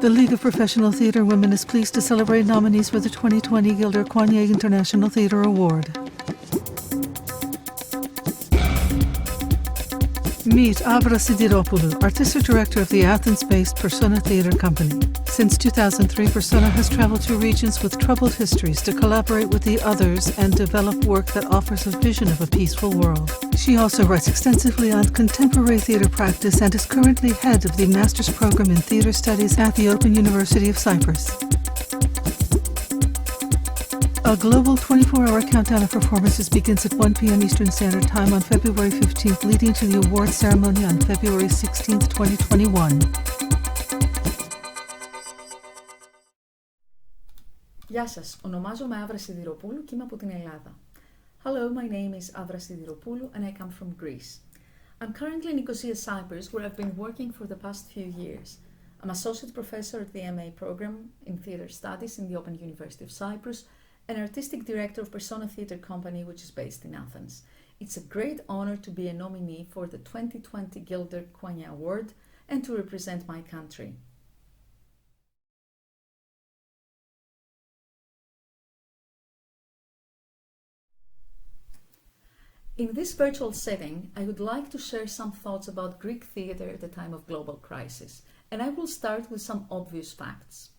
The League of Professional Theatre Women is pleased to celebrate nominees for the 2020 Gilder Coigney International Theatre Award. Meet Avra Sidiropoulou, Artistic Director of the Athens-based Persona Theatre Company. Since 2003, Persona has traveled to regions with troubled histories to collaborate with the others and develop work that offers a vision of a peaceful world. She also writes extensively on contemporary theatre practice and is currently head of the Master's Program in Theatre Studies at the Open University of Cyprus. A global 24-hour countdown of performances begins at 1 p.m. Eastern Standard Time on February 15th, leading to the award ceremony on February 16th, 2021. Γεια σας, ονομάζομαι Avra Sidiropoulou και είμαι από την Ελλάδα. Hello, my name is Avra Sidiropoulou and I come from Greece. I'm currently in Nicosia, Cyprus, where I've been working for the past few years. I'm Associate Professor at the MA Program in Theatre Studies in the Open University of Cyprus and Artistic Director of Persona Theatre Company, which is based in Athens. It's a great honor to be a nominee for the 2020 Gilder Coigney Award and to represent my country. In this virtual setting, I would like to share some thoughts about Greek theatre at a time of global crisis, and I will start with some obvious facts.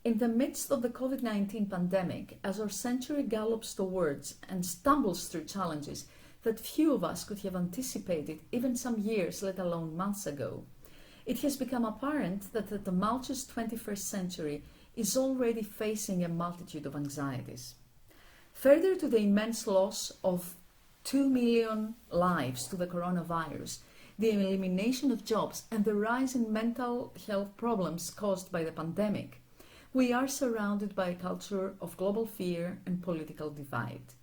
In the midst of the COVID-19 pandemic, as our century gallops towards and stumbles through challenges that few of us could have anticipated even some years, let alone months ago, it has become apparent that the tumultuous 21st century is already facing a multitude of anxieties. Further to the immense loss of 2 million lives to the coronavirus, the elimination of jobs and the rise in mental health problems caused by the pandemic, we are surrounded by a culture of global fear and political divide.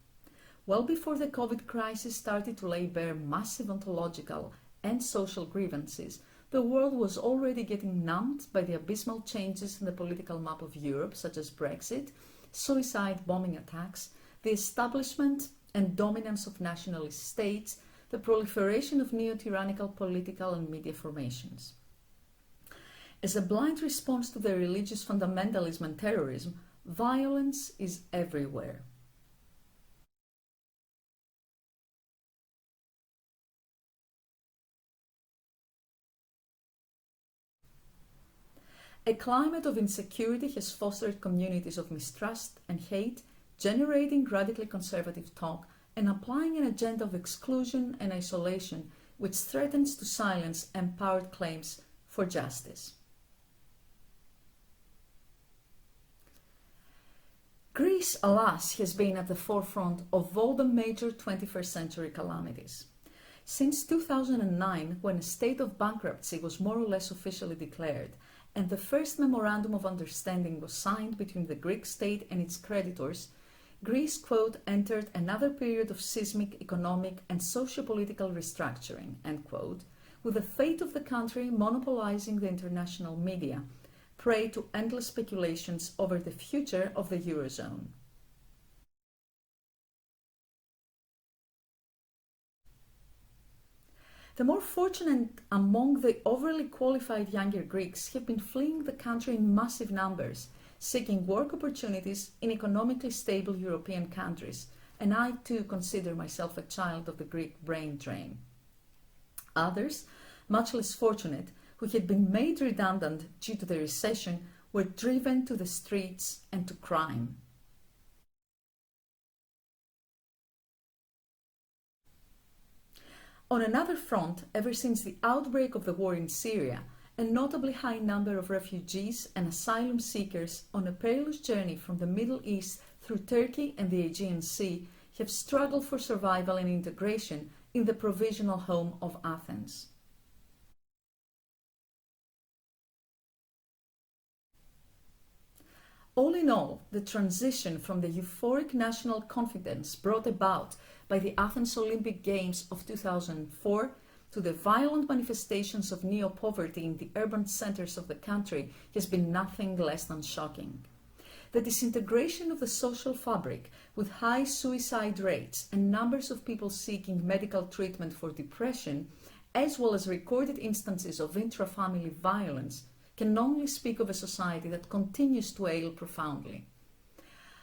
Well before the COVID crisis started to lay bare massive ontological and social grievances, the world was already getting numbed by the abysmal changes in the political map of Europe, such as Brexit, suicide bombing attacks, the establishment and dominance of nationalist states, the proliferation of neo-tyrannical political and media formations. As a blind response to the religious fundamentalism and terrorism, violence is everywhere. A climate of insecurity has fostered communities of mistrust and hate, generating radically conservative talk and applying an agenda of exclusion and isolation which threatens to silence empowered claims for justice. Greece, alas, has been at the forefront of all the major 21st century calamities. Since 2009, when a state of bankruptcy was more or less officially declared, and the first memorandum of understanding was signed between the Greek state and its creditors, Greece, quote, entered another period of seismic economic and socio-political restructuring, end quote, with the fate of the country monopolizing the international media, prey to endless speculations over the future of the Eurozone. The more fortunate among the overly qualified younger Greeks have been fleeing the country in massive numbers, seeking work opportunities in economically stable European countries, and I too consider myself a child of the Greek brain drain. Others, much less fortunate, who had been made redundant due to the recession, were driven to the streets and to crime. On another front, ever since the outbreak of the war in Syria, a notably high number of refugees and asylum seekers on a perilous journey from the Middle East through Turkey and the Aegean Sea have struggled for survival and integration in the provisional home of Athens. All in all, the transition from the euphoric national confidence brought about by the Athens Olympic Games of 2004 to the violent manifestations of neo-poverty in the urban centers of the country has been nothing less than shocking. The disintegration of the social fabric, with high suicide rates and numbers of people seeking medical treatment for depression, as well as recorded instances of intra-family violence, can only speak of a society that continues to ail profoundly.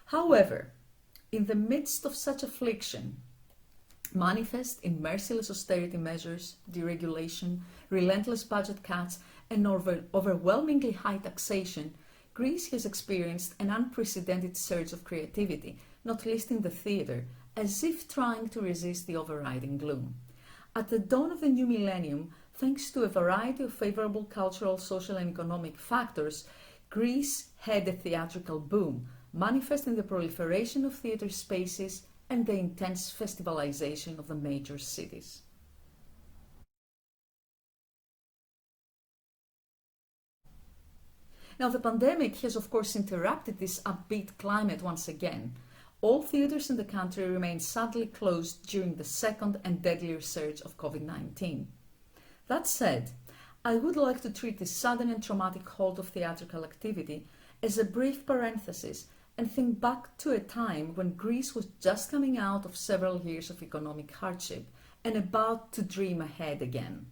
However, in the midst of such affliction, manifest in merciless austerity measures, deregulation, relentless budget cuts, and overwhelmingly high taxation, Greece has experienced an unprecedented surge of creativity, not least in the theatre, as if trying to resist the overriding gloom. At the dawn of the new millennium, thanks to a variety of favourable cultural, social and economic factors, Greece had a theatrical boom, manifest in the proliferation of theatre spaces and the intense festivalization of the major cities. Now, the pandemic has of course interrupted this upbeat climate once again. All theatres in the country remain sadly closed during the second and deadlier surge of COVID-19. That said, I would like to treat this sudden and traumatic halt of theatrical activity as a brief parenthesis and think back to a time when Greece was just coming out of several years of economic hardship and about to dream ahead again.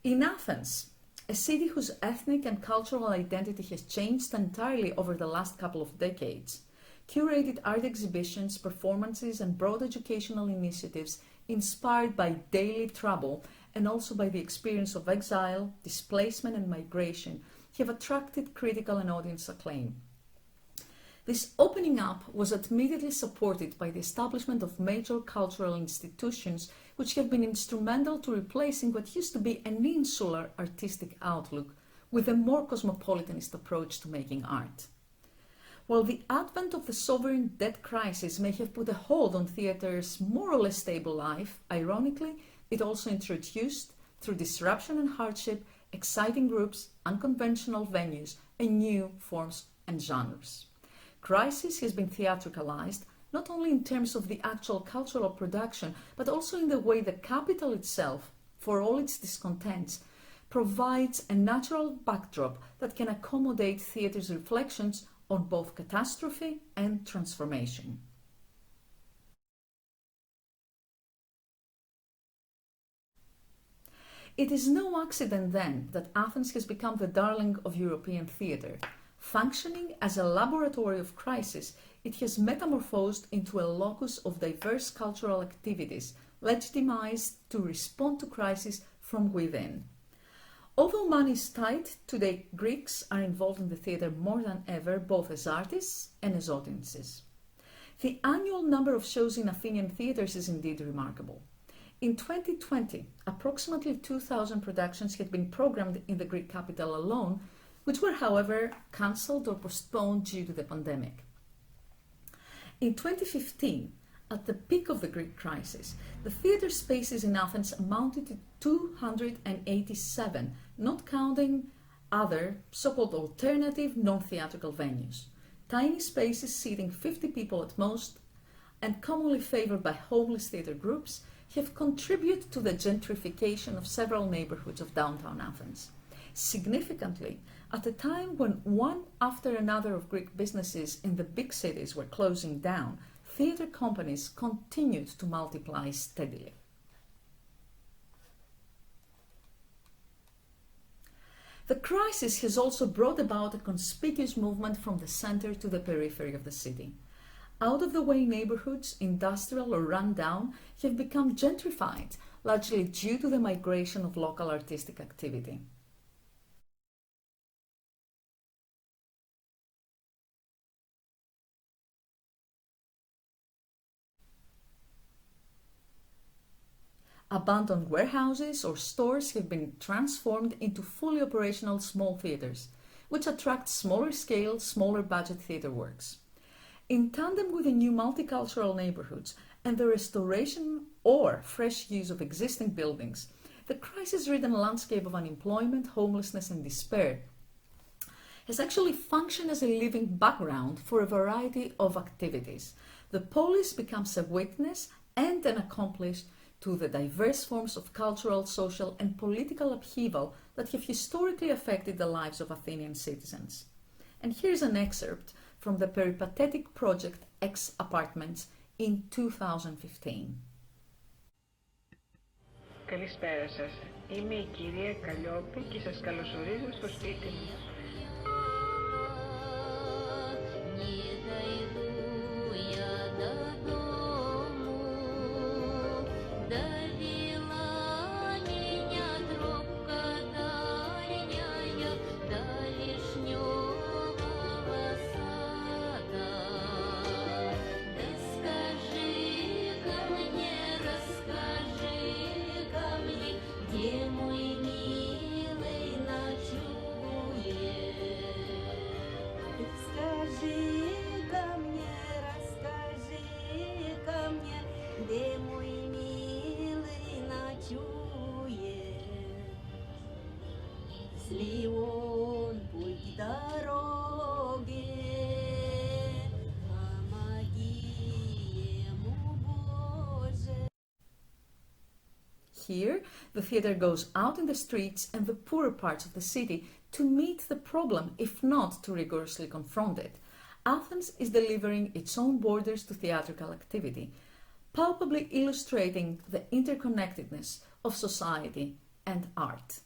In Athens, a city whose ethnic and cultural identity has changed entirely over the last couple of decades, curated art exhibitions, performances, and broad educational initiatives inspired by daily trouble and also by the experience of exile, displacement, and migration have attracted critical and audience acclaim. This opening up was immediately supported by the establishment of major cultural institutions which have been instrumental to replacing what used to be an insular artistic outlook with a more cosmopolitanist approach to making art. While the advent of the sovereign debt crisis may have put a hold on theatre's more or less stable life, ironically, it also introduced, through disruption and hardship, exciting groups, unconventional venues, and new forms and genres. Crisis has been theatricalized not only in terms of the actual cultural production, but also in the way the capital itself, for all its discontents, provides a natural backdrop that can accommodate theatre's reflections on both catastrophe and transformation. It is no accident then that Athens has become the darling of European theatre. Functioning as a laboratory of crisis, it has metamorphosed into a locus of diverse cultural activities, legitimized to respond to crisis from within. Although money is tight, today Greeks are involved in the theatre more than ever, both as artists and as audiences. The annual number of shows in Athenian theatres is indeed remarkable. In 2020, approximately 2,000 productions had been programmed in the Greek capital alone, which were, however, cancelled or postponed due to the pandemic. In 2015, at the peak of the Greek crisis, the theatre spaces in Athens amounted to 287, not counting other so-called alternative non-theatrical venues. Tiny spaces seating 50 people at most, and commonly favoured by homeless theatre groups, have contributed to the gentrification of several neighbourhoods of downtown Athens. Significantly, at a time when one after another of Greek businesses in the big cities were closing down, theatre companies continued to multiply steadily. The crisis has also brought about a conspicuous movement from the centre to the periphery of the city. Out-of-the-way neighbourhoods, industrial or run-down, have become gentrified, largely due to the migration of local artistic activity. Abandoned warehouses or stores have been transformed into fully operational small theatres, which attract smaller scale, smaller budget theatre works. In tandem with the new multicultural neighbourhoods and the restoration or fresh use of existing buildings, the crisis-ridden landscape of unemployment, homelessness and despair has actually functioned as a living background for a variety of activities. The polis becomes a witness and an accomplice to the diverse forms of cultural, social and political upheaval that have historically affected the lives of Athenian citizens. And here's an excerpt from the peripatetic project X Apartments in 2015. Καλησπέρα σας. Είμαι η κυρία Καλλιόπη και σας καλωσορίζω στο σπίτι μου. Here, the theatre goes out in the streets and the poorer parts of the city to meet the problem, if not to rigorously confront it. Athens is delivering its own borders to theatrical activity, palpably illustrating the interconnectedness of society and art.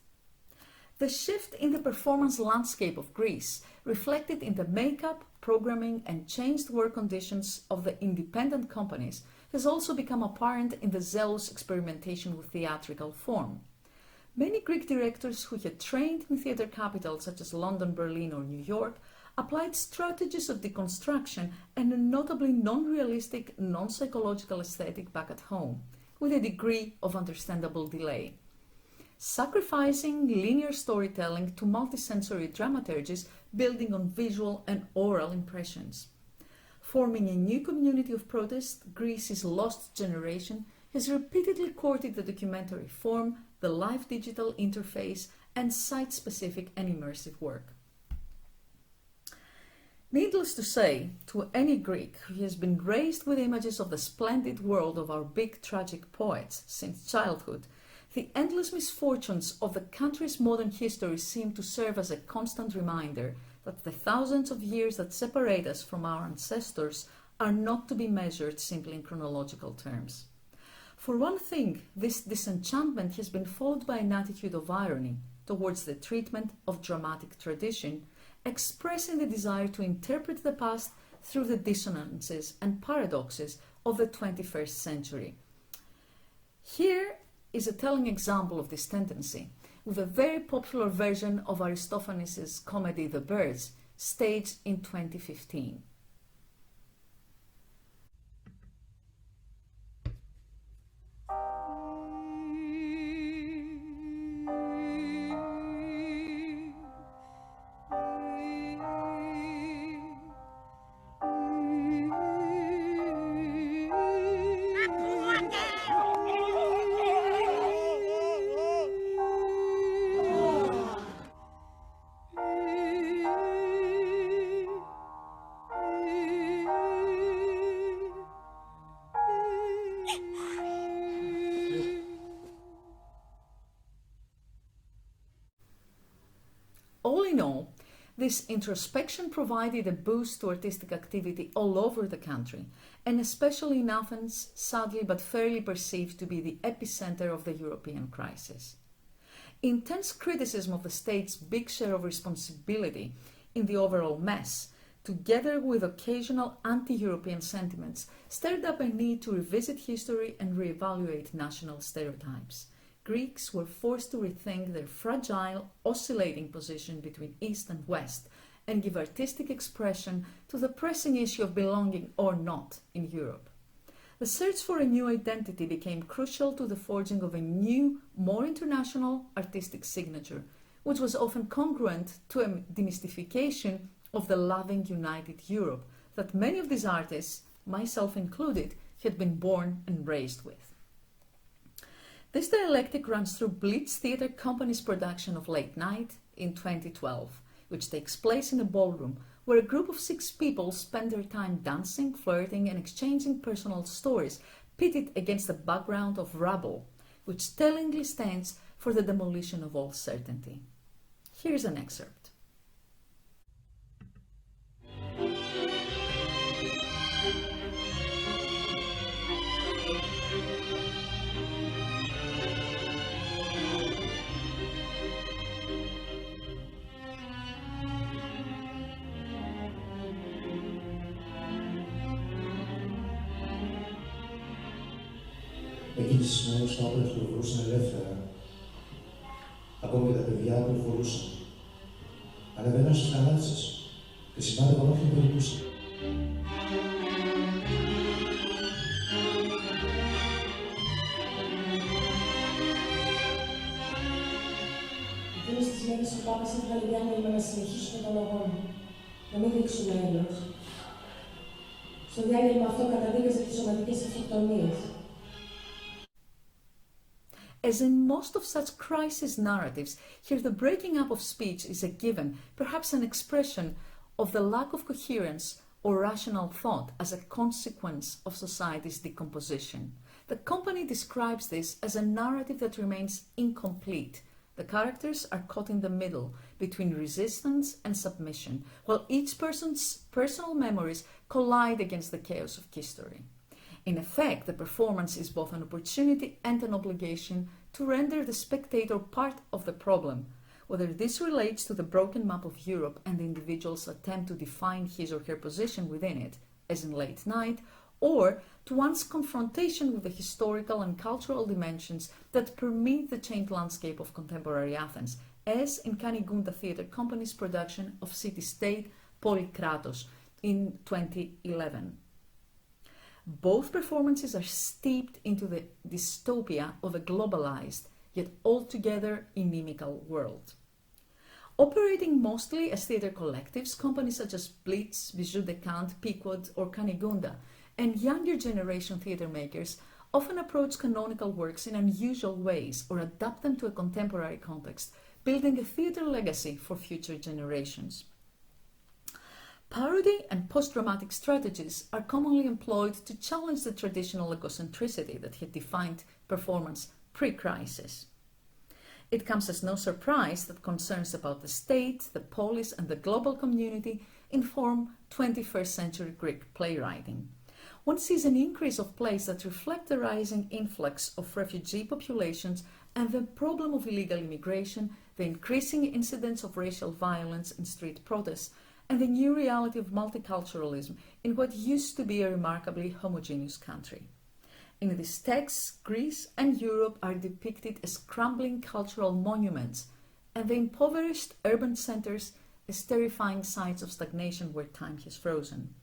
The shift in the performance landscape of Greece, reflected in the makeup, programming, and changed work conditions of the independent companies, has also become apparent in the zealous experimentation with theatrical form. Many Greek directors who had trained in theatre capitals such as London, Berlin, or New York applied strategies of deconstruction and a notably non-realistic, non-psychological aesthetic back at home, with a degree of understandable delay. Sacrificing linear storytelling to multisensory dramaturgies building on visual and oral impressions. Forming a new community of protest, Greece's lost generation has repeatedly courted the documentary form, the live digital interface, and site-specific and immersive work. Needless to say, to any Greek who has been raised with images of the splendid world of our big tragic poets since childhood, the endless misfortunes of the country's modern history seem to serve as a constant reminder that the thousands of years that separate us from our ancestors are not to be measured simply in chronological terms. For one thing, this disenchantment has been followed by an attitude of irony towards the treatment of dramatic tradition, expressing the desire to interpret the past through the dissonances and paradoxes of the 21st century. Here is a telling example of this tendency, with a very popular version of Aristophanes' comedy The Birds, staged in 2015. All in all, this introspection provided a boost to artistic activity all over the country, and especially in Athens, sadly but fairly perceived to be the epicenter of the European crisis. Intense criticism of the state's big share of responsibility in the overall mess, together with occasional anti-European sentiments, stirred up a need to revisit history and reevaluate national stereotypes. Greeks were forced to rethink their fragile, oscillating position between East and West and give artistic expression to the pressing issue of belonging or not in Europe. The search for a new identity became crucial to the forging of a new, more international artistic signature, which was often congruent to a demystification of the loving, united Europe that many of these artists, myself included, had been born and raised with. This dialectic runs through Blitz Theatre Company's production of Late Night in 2012, which takes place in a ballroom where a group of 6 people spend their time dancing, flirting, and exchanging personal stories pitted against a background of rubble, which tellingly stands for the demolition of all certainty. Here's an excerpt. Εκείνες τις μέρες τα όπλα κυκλοφορούσαν ελεύθερα. Ακόμη και τα παιδιά προχωρούσαν. Ανεβαίναν στις καλάτσες και συνάντευαν όποιον περνούσε. Εκείνες τις μέρες ο Πάπας έβγαλε διάμελμα να συνεχίσουμε τον αγώνα. Να μην δείξουμε έλεος. Στο διάγγελμα αυτό καταδίκαζε τις σωματικές αυτοκτονίες. As in most of such crisis narratives, here the breaking up of speech is a given, perhaps an expression of the lack of coherence or rational thought as a consequence of society's decomposition. The company describes this as a narrative that remains incomplete. The characters are caught in the middle between resistance and submission, while each person's personal memories collide against the chaos of history. In effect, the performance is both an opportunity and an obligation to render the spectator part of the problem, whether this relates to the broken map of Europe and the individual's attempt to define his or her position within it, as in Late Night, or to one's confrontation with the historical and cultural dimensions that permeate the changed landscape of contemporary Athens, as in Kanigunda Theatre Company's production of City-State Polykratos in 2011. Both performances are steeped into the dystopia of a globalized, yet altogether inimical world. Operating mostly as theatre collectives, companies such as Blitz, Bijou de Cant, Pequod, or Kanigunda, and younger generation theatre makers often approach canonical works in unusual ways or adapt them to a contemporary context, building a theatre legacy for future generations. Parody and post-dramatic strategies are commonly employed to challenge the traditional egocentricity that had defined performance pre-crisis. It comes as no surprise that concerns about the state, the polis, and the global community inform 21st century Greek playwriting. One sees an increase of plays that reflect the rising influx of refugee populations and the problem of illegal immigration, the increasing incidence of racial violence and street protests, and the new reality of multiculturalism in what used to be a remarkably homogeneous country. In these texts, Greece and Europe are depicted as crumbling cultural monuments, and the impoverished urban centers as terrifying sites of stagnation where time has frozen.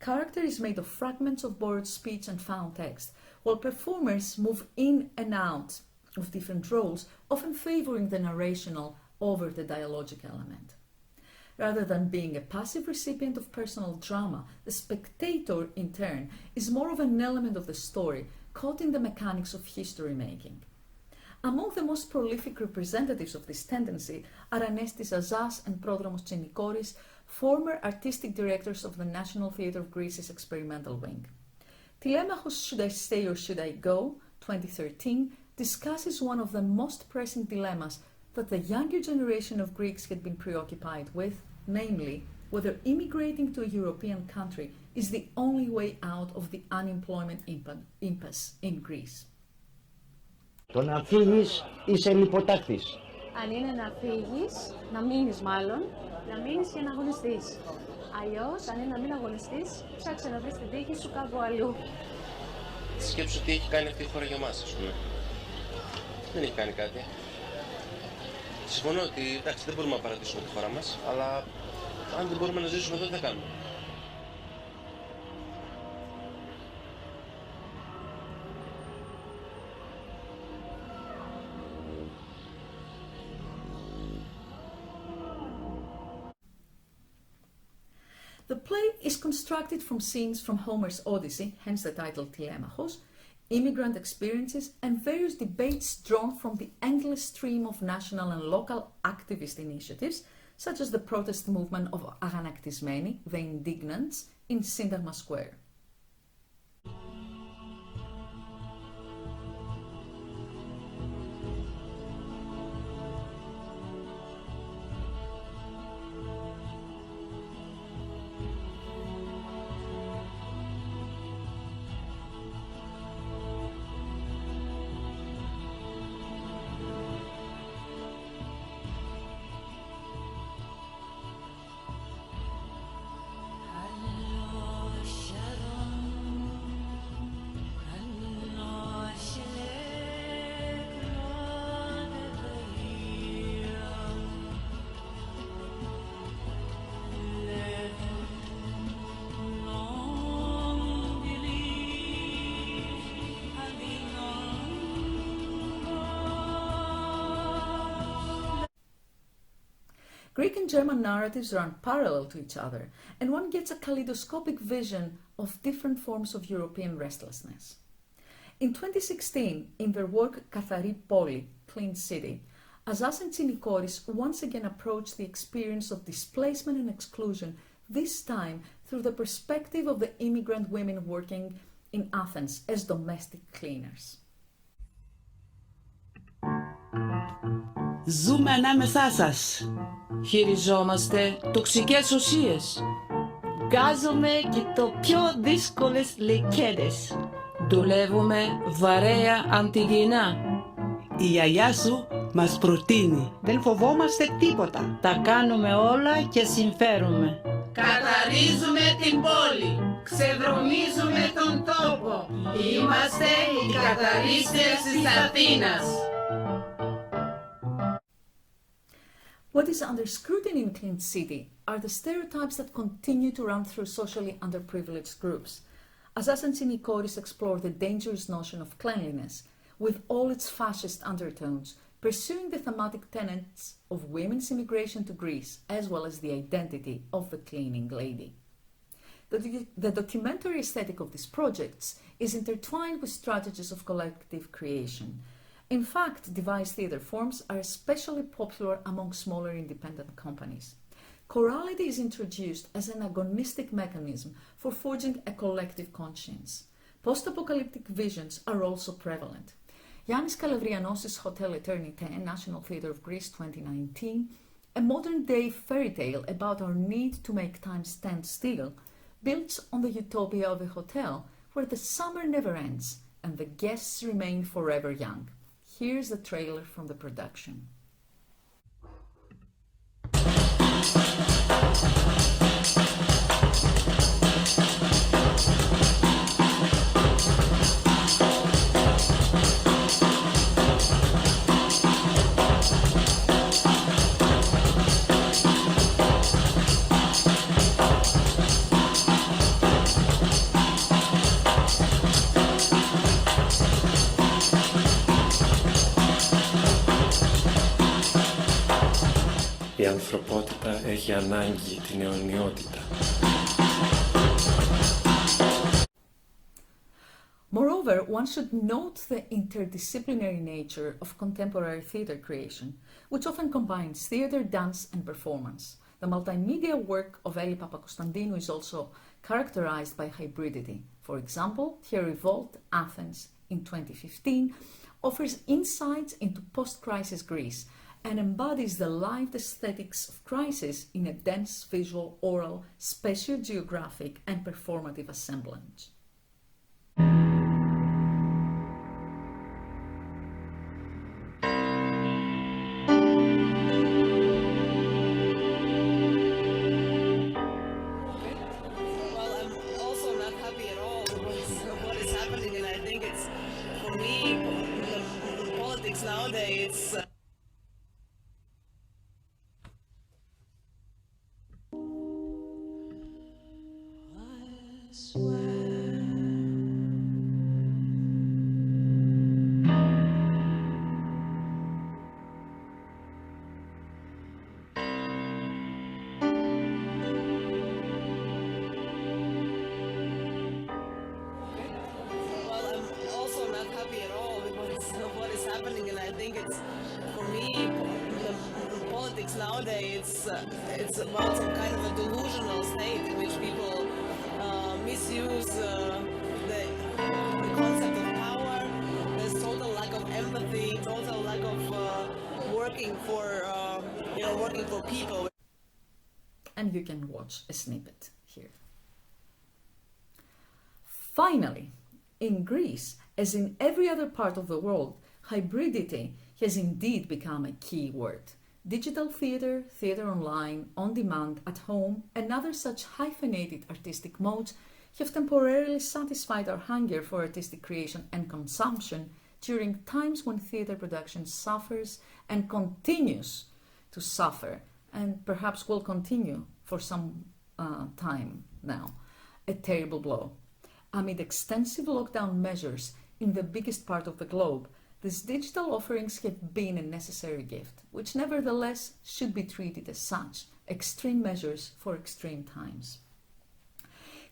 Character is made of fragments of borrowed speech and found text, while performers move in and out of different roles, often favoring the narrational over the dialogic element. Rather than being a passive recipient of personal drama, the spectator, in turn, is more of an element of the story, caught in the mechanics of history-making. Among the most prolific representatives of this tendency are Anestis Azas and Prodromos Tsinikoris, former artistic directors of the National Theatre of Greece's experimental wing. Telemachos Should I Stay or Should I Go, 2013, discusses one of the most pressing dilemmas that the younger generation of Greeks had been preoccupied with, namely, whether immigrating to a European country is the only way out of the unemployment impasse in Greece. Το να φύγεις είσαι λιποτάκτης. Αν είναι να φύγεις, να μείνεις μάλλον, να μείνεις και να αγωνιστείς. Αλλιώς, αν είναι να μην αγωνιστείς, ψάξε να βρεις την τύχη σου κάπου αλλού. Σκέψου τι έχει κάνει αυτή η χώρα για μας, ας πούμε. Δεν έχει κάνει κάτι. Συμφωνώ ότι εντάξει, δεν μπορούμε να παρατήσουμε τη χώρα μας, αλλά αν δεν μπορούμε να ζήσουμε εδώ, τι θα κάνουμε. The play is constructed from scenes from Homer's Odyssey, hence the title Telemachos, immigrant experiences, and various debates drawn from the endless stream of national and local activist initiatives, such as the protest movement of Aganaktizmeni, the Indignants, in Syntagma Square. Shadow Greek and German narratives run parallel to each other, and one gets a kaleidoscopic vision of different forms of European restlessness. In 2016, in their work Kathari Poli, Clean City, Azaz and Tsinikoris once again approach the experience of displacement and exclusion, this time through the perspective of the immigrant women working in Athens as domestic cleaners. Ζούμε ανάμεσά σας. Χειριζόμαστε τοξικές ουσίες. Βγάζουμε και το πιο δύσκολες λεκέδες. Δουλεύουμε βαρέα αντιγεινά. Η γιαγιά σου μας προτείνει. Δεν φοβόμαστε τίποτα. Τα κάνουμε όλα και συμφέρουμε. Καθαρίζουμε την πόλη. Ξεδρομίζουμε τον τόπο. Είμαστε οι καθαρίστες της Αθήνας. What is under scrutiny in Clean City are the stereotypes that continue to run through socially underprivileged groups. Azaz and Tsinikoris explore the dangerous notion of cleanliness, with all its fascist undertones, pursuing the thematic tenets of women's immigration to Greece, as well as the identity of the cleaning lady. The documentary aesthetic of these projects is intertwined with strategies of collective creation. In fact, devised theatre forms are especially popular among smaller independent companies. Chorality is introduced as an agonistic mechanism for forging a collective conscience. Post-apocalyptic visions are also prevalent. Yannis Kalevrianos' Hotel Eternite, National Theatre of Greece 2019, a modern-day fairy tale about our need to make time stand still, builds on the utopia of a hotel where the summer never ends and the guests remain forever young. Here's the trailer from the production. Η ανθρωπότητα έχει ανάγκη την αιωνιότητα. Moreover, one should note the interdisciplinary nature of contemporary theatre creation, which often combines theatre, dance, and performance. The multimedia work of Eli Papakonstantinou is also characterized by hybridity. For example, her Revolt Athens in 2015 offers insights into post-crisis Greece and embodies the lived aesthetics of crisis in a dense visual, oral, spatio-geographic and performative assemblage. Nowadays, nowadays it's about some kind of a delusional state in which people misuse the concept of power. There's total lack of empathy, total lack of working for people. And you can watch a snippet here. Finally, in Greece, as in every other part of the world, hybridity has indeed become a key word. Digital theatre, theatre online, on demand, at home, and other such hyphenated artistic modes have temporarily satisfied our hunger for artistic creation and consumption during times when theatre production suffers and continues to suffer, and perhaps will continue for some time now, a terrible blow. Amid extensive lockdown measures in the biggest part of the globe, These digital offerings have been a necessary gift, which nevertheless should be treated as such, extreme measures for extreme times.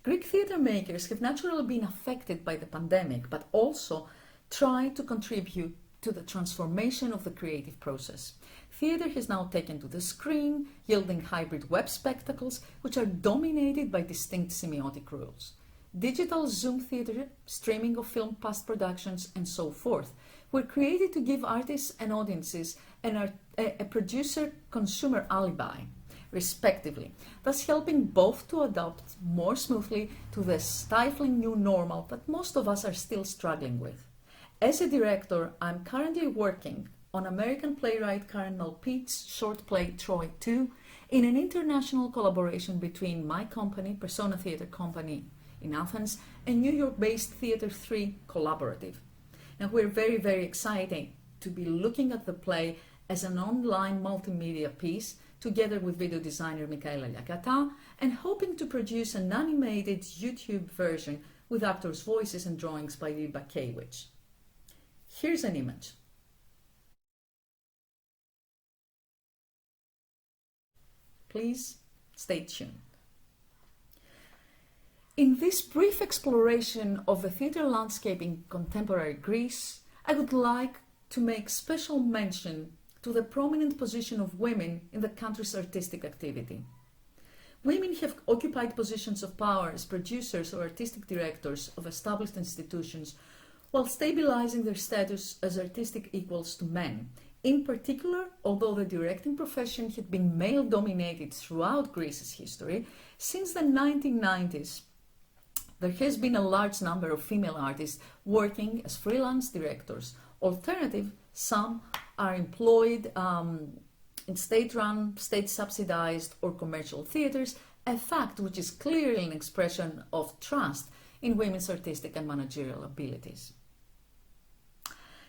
Greek theatre makers have naturally been affected by the pandemic, but also tried to contribute to the transformation of the creative process. Theatre has now taken to the screen, yielding hybrid web spectacles which are dominated by distinct semiotic rules. Digital Zoom theatre, streaming of film past productions, and so forth were created to give artists and audiences a producer-consumer alibi, respectively, thus helping both to adapt more smoothly to the stifling new normal that most of us are still struggling with. As a director, I'm currently working on American playwright Karen Malpete's short play Troy 2 in an international collaboration between my company, Persona Theatre Company in Athens, and New York-based Theatre 3 Collaborative. Now, we're very, very excited to be looking at the play as an online multimedia piece together with video designer Michaela Liakata, and hoping to produce an animated YouTube version with actors' voices and drawings by Liba Kewich. Here's an image. Please stay tuned. In this brief exploration of the theatre landscape in contemporary Greece, I would like to make special mention to the prominent position of women in the country's artistic activity. Women have occupied positions of power as producers or artistic directors of established institutions while stabilizing their status as artistic equals to men. In particular, although the directing profession had been male-dominated throughout Greece's history, since the 1990s, there has been a large number of female artists working as freelance directors. Alternative, some are employed in state-run, state-subsidized or commercial theatres, a fact which is clearly an expression of trust in women's artistic and managerial abilities.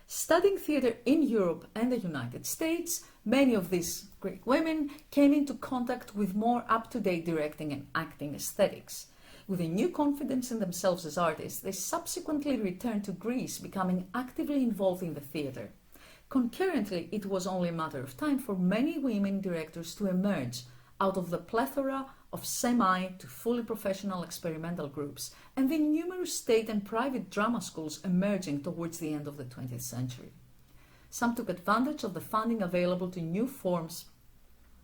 Studying theatre in Europe and the United States, many of these Greek women came into contact with more up-to-date directing and acting aesthetics. With a new confidence in themselves as artists, they subsequently returned to Greece, becoming actively involved in the theatre. Concurrently, it was only a matter of time for many women directors to emerge out of the plethora of semi to fully professional experimental groups and the numerous state and private drama schools emerging towards the end of the 20th century. Some took advantage of the funding available to new forms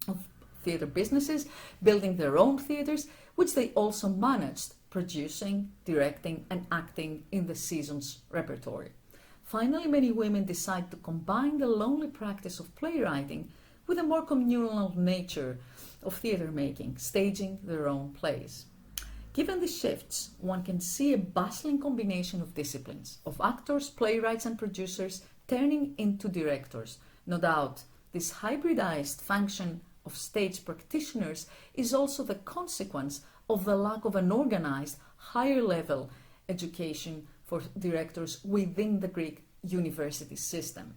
of theatre businesses, building their own theatres, which they also managed, producing, directing and acting in the season's repertory. Finally, many women decide to combine the lonely practice of playwriting with a more communal nature of theatre making, staging their own plays. Given the shifts, one can see a bustling combination of disciplines, of actors, playwrights and producers turning into directors. No doubt, this hybridized function of stage practitioners is also the consequence of the lack of an organized, higher-level education for directors within the Greek university system.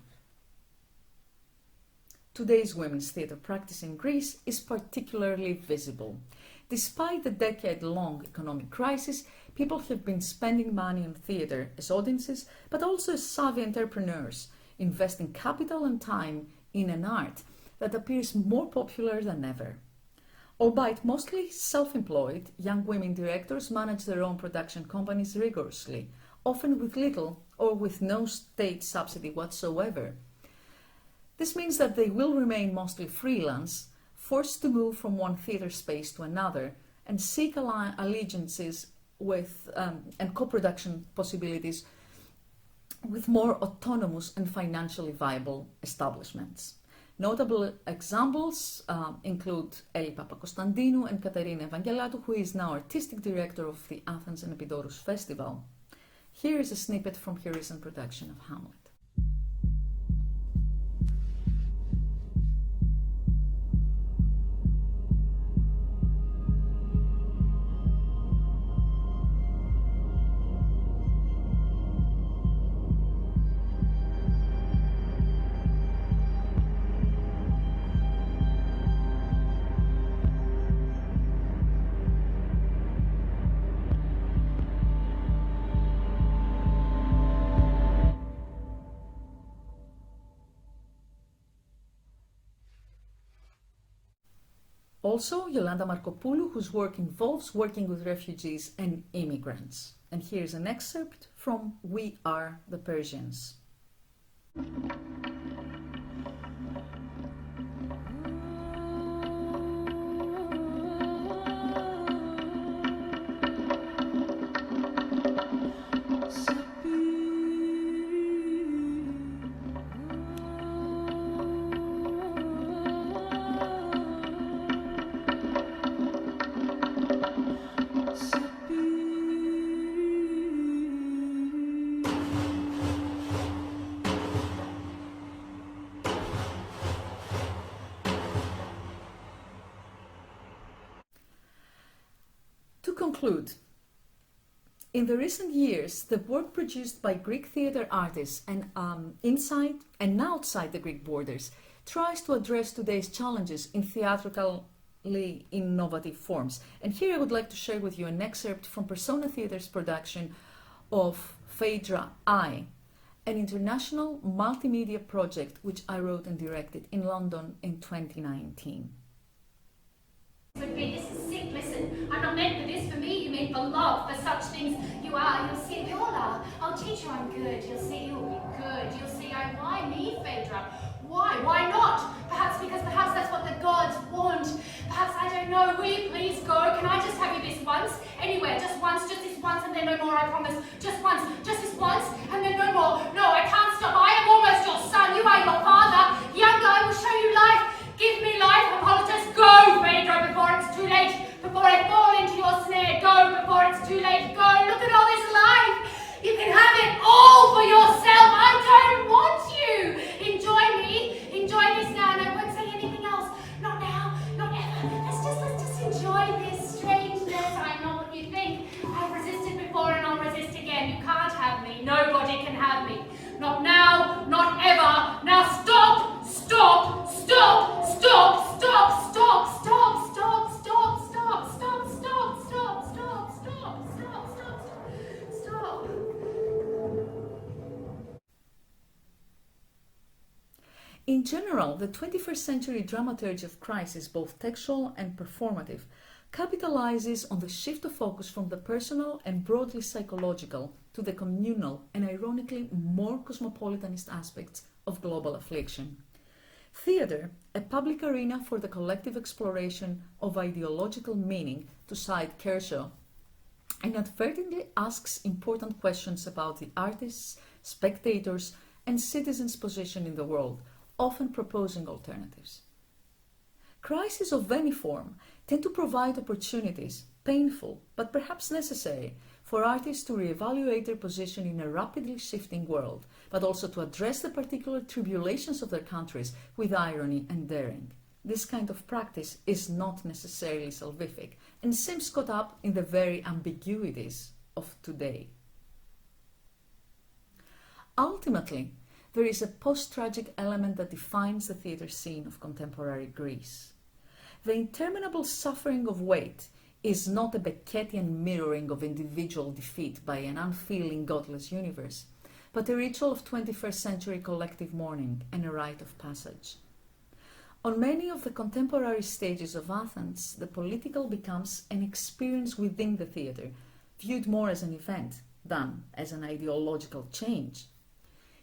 Today's women's theatre practice in Greece is particularly visible. Despite the decade-long economic crisis, people have been spending money on theatre as audiences, but also as savvy entrepreneurs, investing capital and time in an art that appears more popular than ever. Albeit mostly self-employed, young women directors manage their own production companies rigorously, often with little or with no state subsidy whatsoever. This means that they will remain mostly freelance, forced to move from one theatre space to another, and seek allegiances with and co-production possibilities with more autonomous and financially viable establishments. Notable examples include Eli Papakonstantinou and Katerina Evangelatou, who is now artistic director of the Athens and Epidorus Festival. Here is a snippet from her recent production of Hamlet. Also, Yolanda Markopoulou, whose work involves working with refugees and immigrants. And here's an excerpt from We Are the Persians. To conclude, in the recent years, the work produced by Greek theatre artists and inside and outside the Greek borders tries to address today's challenges in theatrically innovative forms. And here I would like to share with you an excerpt from Persona Theatre's production of Phaedra I, an international multimedia project which I wrote and directed in London in 2019. Sophie, this is sick. Listen, I'm not meant for this. For me, you mean for love, for such things. You'll see, we all are. I'll teach you I'm good. You'll see, you'll be good. You'll see, why me, Phaedra? Why not? Perhaps that's what the gods want. Perhaps, I don't know. Will you please go? Can I just have you this once? Anywhere, just this once, and then no more, I promise. Just this once, and then no more. No, I can't stop. I am almost your son. You are your father. Younger, I will show you life. Give me life, Apollotus. Go, Phaedra, before it's too late. Before I fall into your snare. Go, before it's too late. Go, look at all this life. You can have it all for yourself. I don't want you. Enjoy me. Enjoy this now, and I won't say anything else. Not now, not ever. Let's just enjoy this strangeness. I know what you think. I've resisted before and I'll resist again. You can't have me. Nobody can have me. Not now, not ever. Now stop, stop, stop, stop, stop, stop, stop, stop, stop, stop, stop, stop, stop, stop, stop, stop, stop, stop. In general, the 21st century dramaturgy of crisis, both textual and performative, capitalizes on the shift of focus from the personal and broadly psychological to the communal and ironically more cosmopolitanist aspects of global affliction. Theatre, a public arena for the collective exploration of ideological meaning, to cite Kershaw, inadvertently asks important questions about the artists, spectators, and citizens' position in the world, often proposing alternatives. Crises of any form tend to provide opportunities, painful but perhaps necessary, for artists to reevaluate their position in a rapidly shifting world, but also to address the particular tribulations of their countries with irony and daring. This kind of practice is not necessarily salvific and seems caught up in the very ambiguities of today. Ultimately, there is a post-tragic element that defines the theatre scene of contemporary Greece. The interminable suffering of weight is not a Beckettian mirroring of individual defeat by an unfeeling, godless universe, but a ritual of 21st century collective mourning and a rite of passage. On many of the contemporary stages of Athens, the political becomes an experience within the theatre, viewed more as an event than as an ideological change.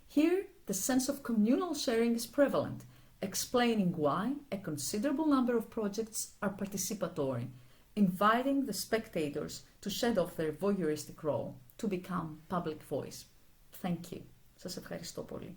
Here, the sense of communal sharing is prevalent, explaining why a considerable number of projects are participatory, inviting the spectators to shed off their voyeuristic role, to become public voice. Thank you. Σας ευχαριστώ πολύ.